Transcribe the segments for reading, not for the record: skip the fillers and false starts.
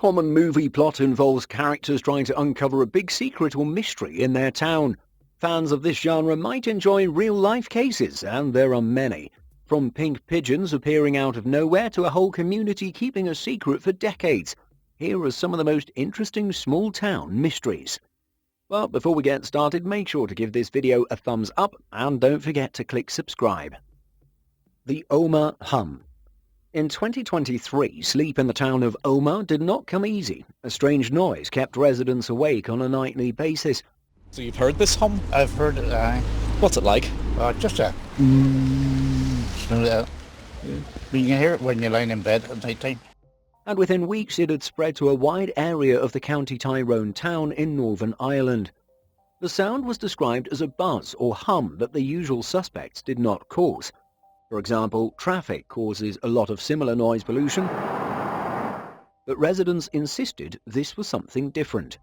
common movie plot involves characters trying to uncover a big secret or mystery in their town. Fans of this genre might enjoy real-life cases, and there are many. From pink pigeons appearing out of nowhere to a whole community keeping a secret for decades. Here are some of the most interesting small-town mysteries. But before we get started, make sure to give this video a thumbs up and don't forget to click subscribe. The Omagh Hum. In 2023, sleep in the town of Omagh did not come easy. A strange noise kept residents awake on a nightly basis. So you've heard this hum? I've heard it, What's it like? just a... You can hear it when you're lying in bed at night time. And within weeks it had spread to a wide area of the County Tyrone town in Northern Ireland. The sound was described as a buzz or hum that the usual suspects did not cause. For example, traffic causes a lot of similar noise pollution, but residents insisted this was something different.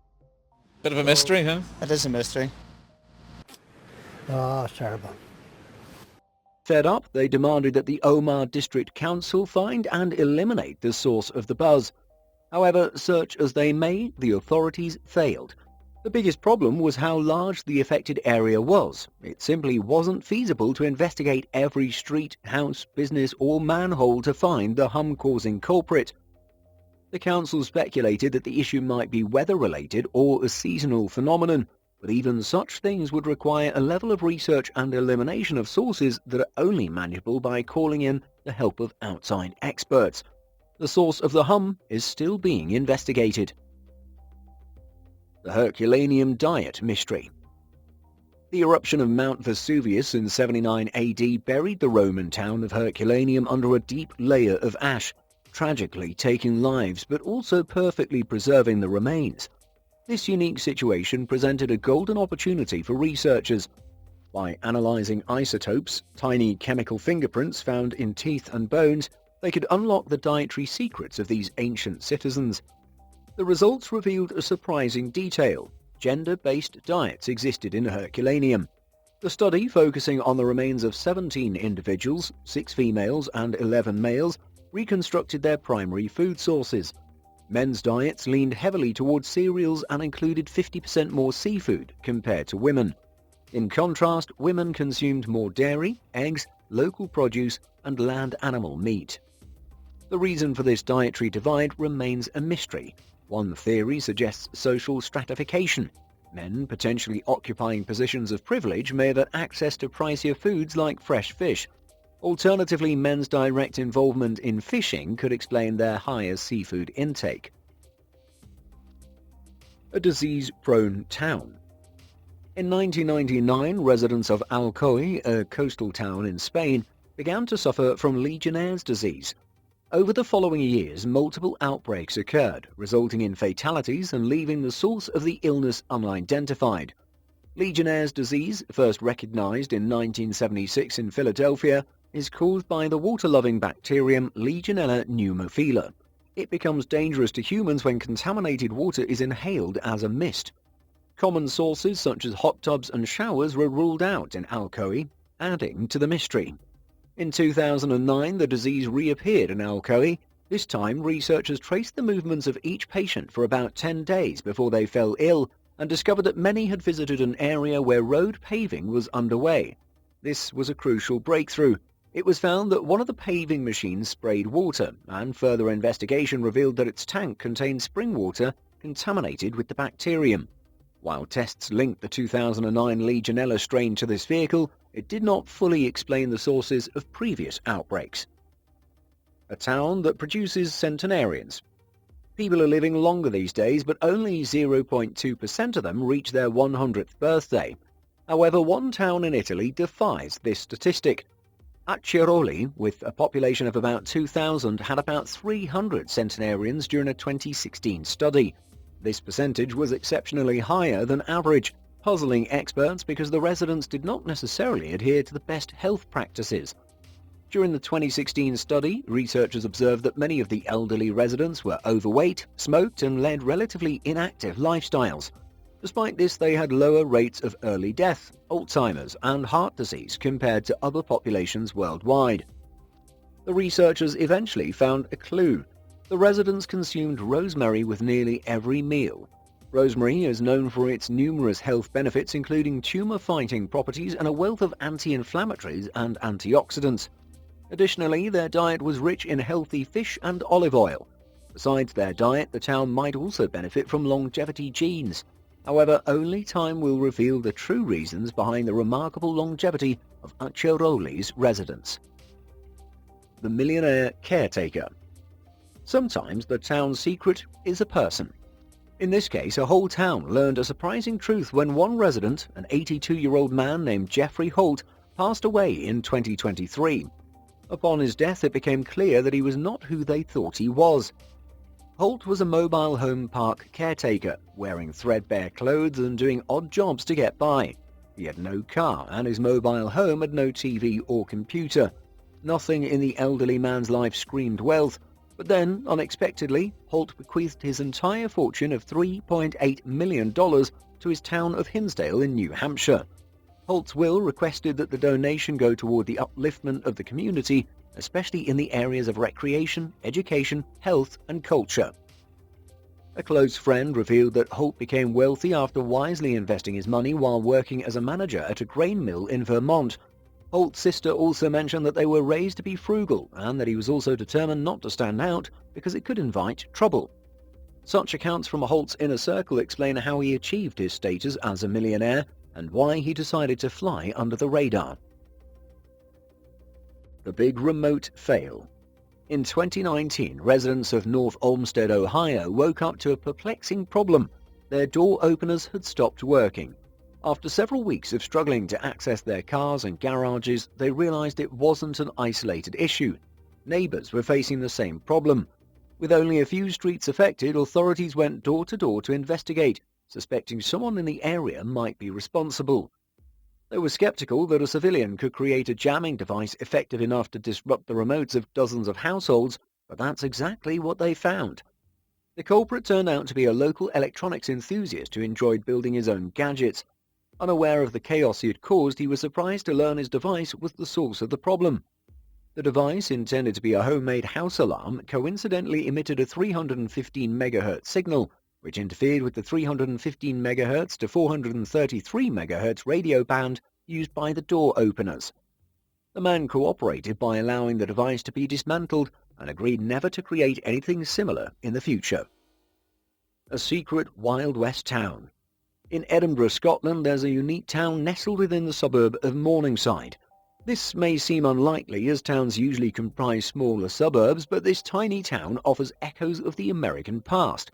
Bit of a mystery, huh? It is a mystery. Oh, it's terrible. Fed up, they demanded that the Omagh District Council find and eliminate the source of the buzz. However, search as they may, the authorities failed. The biggest problem was how large the affected area was. It simply wasn't feasible to investigate every street, house, business or manhole to find the hum-causing culprit. The council speculated that the issue might be weather-related or a seasonal phenomenon, but even such things would require a level of research and elimination of sources that are only manageable by calling in the help of outside experts. The source of the hum is still being investigated. The Herculaneum Diet Mystery. The eruption of Mount Vesuvius in 79 AD buried the Roman town of Herculaneum under a deep layer of ash, tragically taking lives but also perfectly preserving the remains. This unique situation presented a golden opportunity for researchers. By analyzing isotopes, tiny chemical fingerprints found in teeth and bones, they could unlock the dietary secrets of these ancient citizens. The results revealed a surprising detail. Gender-based diets existed in Herculaneum. The study, focusing on the remains of 17 individuals, 6 females and 11 males, reconstructed their primary food sources. Men's diets leaned heavily towards cereals and included 50% more seafood compared to women. In contrast, women consumed more dairy, eggs, local produce, and land animal meat. The reason for this dietary divide remains a mystery. One theory suggests social stratification. Men potentially occupying positions of privilege may have had access to pricier foods like fresh fish. Alternatively, men's direct involvement in fishing could explain their higher seafood intake. A disease-prone town. In 1999, residents of Alcoy, a coastal town in Spain, began to suffer from Legionnaire's disease. Over the following years, multiple outbreaks occurred, resulting in fatalities and leaving the source of the illness unidentified. Legionnaire's disease, first recognized in 1976 in Philadelphia, is caused by the water-loving bacterium Legionella pneumophila. It becomes dangerous to humans when contaminated water is inhaled as a mist. Common sources such as hot tubs and showers were ruled out in Alcoy, adding to the mystery. In 2009, the disease reappeared in Alcoy. This time, researchers traced the movements of each patient for about 10 days before they fell ill and discovered that many had visited an area where road paving was underway. This was a crucial breakthrough. It was found that one of the paving machines sprayed water, and further investigation revealed that its tank contained spring water contaminated with the bacterium. While tests linked the 2009 Legionella strain to this vehicle, it did not fully explain the sources of previous outbreaks. A town that produces centenarians. People are living longer these days, but only 0.2% of them reach their 100th birthday. However, one town in Italy defies this statistic. Acciaroli, with a population of about 2,000, had about 300 centenarians during a 2016 study. This percentage was exceptionally higher than average, puzzling experts because the residents did not necessarily adhere to the best health practices. During the 2016 study, researchers observed that many of the elderly residents were overweight, smoked, and led relatively inactive lifestyles. Despite this, they had lower rates of early death, Alzheimer's, and heart disease compared to other populations worldwide. The researchers eventually found a clue. The residents consumed rosemary with nearly every meal. Rosemary is known for its numerous health benefits, including tumor-fighting properties and a wealth of anti-inflammatories and antioxidants. Additionally, their diet was rich in healthy fish and olive oil. Besides their diet, the town might also benefit from longevity genes. However, only time will reveal the true reasons behind the remarkable longevity of Acciaroli's residents. The millionaire caretaker. Sometimes the town's secret is a person. In this case, a whole town learned a surprising truth when one resident, an 82-year-old man named Jeffrey Holt, passed away in 2023. Upon his death, it became clear that he was not who they thought he was. Holt was a mobile home park caretaker, wearing threadbare clothes and doing odd jobs to get by. He had no car, and his mobile home had no TV or computer. Nothing in the elderly man's life screamed wealth, but then, unexpectedly, Holt bequeathed his entire fortune of $3.8 million to his town of Hinsdale in New Hampshire. Holt's will requested that the donation go toward the upliftment of the community, especially in the areas of recreation, education, health, and culture. A close friend revealed that Holt became wealthy after wisely investing his money while working as a manager at a grain mill in Vermont. Holt's sister also mentioned that they were raised to be frugal and that he was also determined not to stand out because it could invite trouble. Such accounts from Holt's inner circle explain how he achieved his status as a millionaire and why he decided to fly under the radar. The big remote fail. In 2019, residents of North Olmsted, Ohio woke up to a perplexing problem. Their door openers had stopped working. After several weeks of struggling to access their cars and garages, they realized it wasn't an isolated issue. Neighbors were facing the same problem. With only a few streets affected, authorities went door to door to investigate, suspecting someone in the area might be responsible. They were skeptical that a civilian could create a jamming device effective enough to disrupt the remotes of dozens of households, but that's exactly what they found. The culprit turned out to be a local electronics enthusiast who enjoyed building his own gadgets. Unaware of the chaos he had caused, he was surprised to learn his device was the source of the problem. The device, intended to be a homemade house alarm, coincidentally emitted a 315 MHz signal, which interfered with the 315 MHz to 433 MHz radio band used by the door openers. The man cooperated by allowing the device to be dismantled and agreed never to create anything similar in the future. A secret Wild West town. In Edinburgh, Scotland, there's a unique town nestled within the suburb of Morningside. This may seem unlikely, as towns usually comprise smaller suburbs, but this tiny town offers echoes of the American past.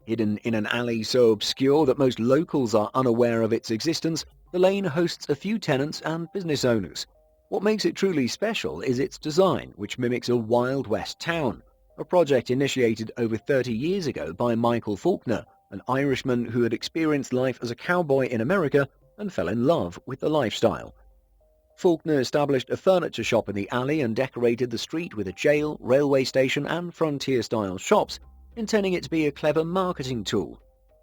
Hidden in an alley so obscure that most locals are unaware of its existence, the lane hosts a few tenants and business owners. What makes it truly special is its design, which mimics a Wild West town, a project initiated over 30 years ago by Michael Faulkner, an Irishman who had experienced life as a cowboy in America and fell in love with the lifestyle. Faulkner established a furniture shop in the alley and decorated the street with a jail, railway station and frontier-style shops, intending it to be a clever marketing tool.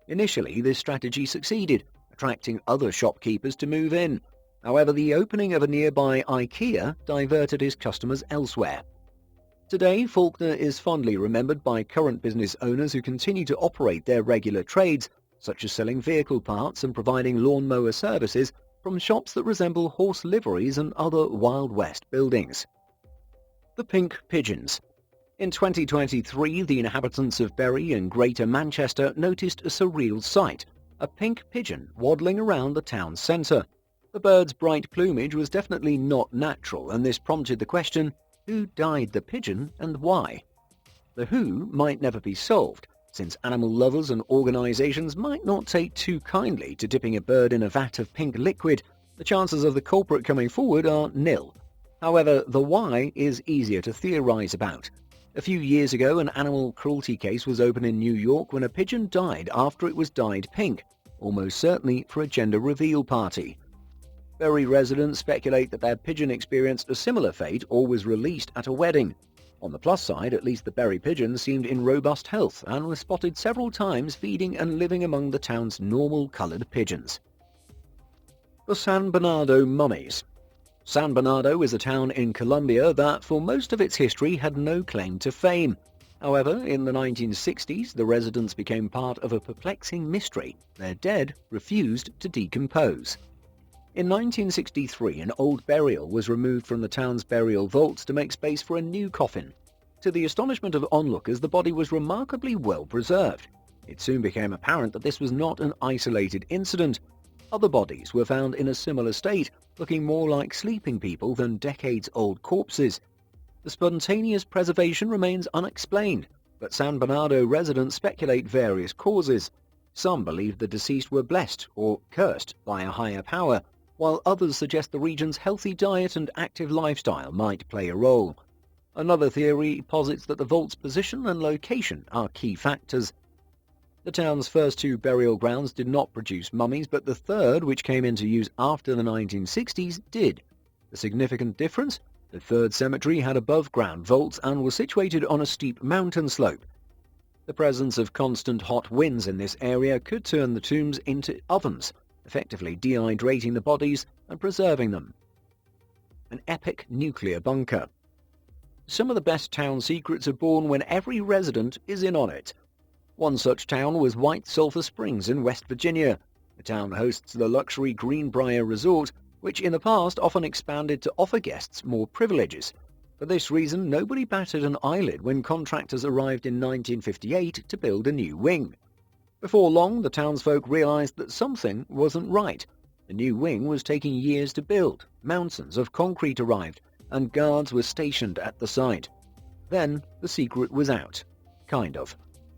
Initially, this strategy succeeded, attracting other shopkeepers to move in. However, the opening of a nearby IKEA diverted his customers elsewhere. Today, Faulkner is fondly remembered by current business owners who continue to operate their regular trades, such as selling vehicle parts and providing lawnmower services from shops that resemble horse liveries and other Wild West buildings. The Pink Pigeons. In 2023, the inhabitants of Bury in Greater Manchester noticed a surreal sight, a pink pigeon waddling around the town centre. The bird's bright plumage was definitely not natural, and this prompted the question, who dyed the pigeon and why? The who might never be solved, since animal lovers and organisations might not take too kindly to dipping a bird in a vat of pink liquid. The chances of the culprit coming forward are nil. However, the why is easier to theorise about. A few years ago, an animal cruelty case was opened in New York when a pigeon died after it was dyed pink, almost certainly for a gender reveal party. Bury residents speculate that their pigeon experienced a similar fate or was released at a wedding. On the plus side, at least the Bury pigeon seemed in robust health and was spotted several times feeding and living among the town's normal-coloured pigeons. The San Bernardo Mummies. San Bernardo is a town in Colombia that, for most of its history, had no claim to fame. However, in the 1960s, the residents became part of a perplexing mystery. Their dead refused to decompose. In 1963, an old burial was removed from the town's burial vaults to make space for a new coffin. To the astonishment of onlookers, the body was remarkably well preserved. It soon became apparent that this was not an isolated incident. Other bodies were found in a similar state, looking more like sleeping people than decades-old corpses. The spontaneous preservation remains unexplained, but San Bernardo residents speculate various causes. Some believe the deceased were blessed or cursed by a higher power, while others suggest the region's healthy diet and active lifestyle might play a role. Another theory posits that the vault's position and location are key factors. The town's first two burial grounds did not produce mummies, but the third, which came into use after the 1960s, did. The significant difference? The third cemetery had above-ground vaults and was situated on a steep mountain slope. The presence of constant hot winds in this area could turn the tombs into ovens, effectively dehydrating the bodies and preserving them. An epic nuclear bunker. Some of the best town secrets are born when every resident is in on it. One such town was White Sulphur Springs in West Virginia. The town hosts the luxury Greenbrier Resort, which in the past often expanded to offer guests more privileges. For this reason, nobody batted an eyelid when contractors arrived in 1958 to build a new wing. Before long, the townsfolk realized that something wasn't right. The new wing was taking years to build, mountains of concrete arrived, and guards were stationed at the site. Then the secret was out. Kind of.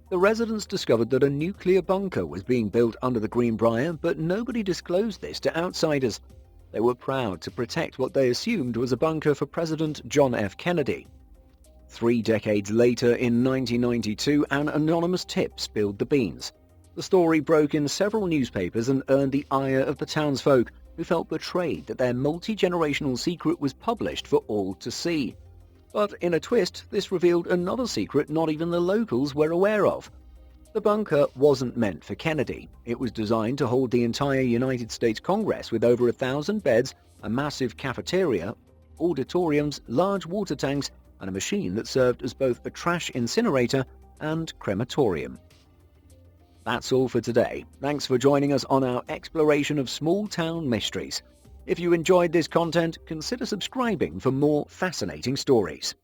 The residents discovered that a nuclear bunker was being built under the Greenbrier, but nobody disclosed this to outsiders. They were proud to protect what they assumed was a bunker for President John F. Kennedy. 3 decades later, in 1992, an anonymous tip spilled the beans. The story broke in several newspapers and earned the ire of the townsfolk, who felt betrayed that their multi-generational secret was published for all to see. But in a twist, this revealed another secret not even the locals were aware of. The bunker wasn't meant for Kennedy. It was designed to hold the entire United States Congress with over 1,000 beds, a massive cafeteria, auditoriums, large water tanks, and a machine that served as both a trash incinerator and crematorium. That's all for today. Thanks for joining us on our exploration of small-town mysteries. If you enjoyed this content, consider subscribing for more fascinating stories.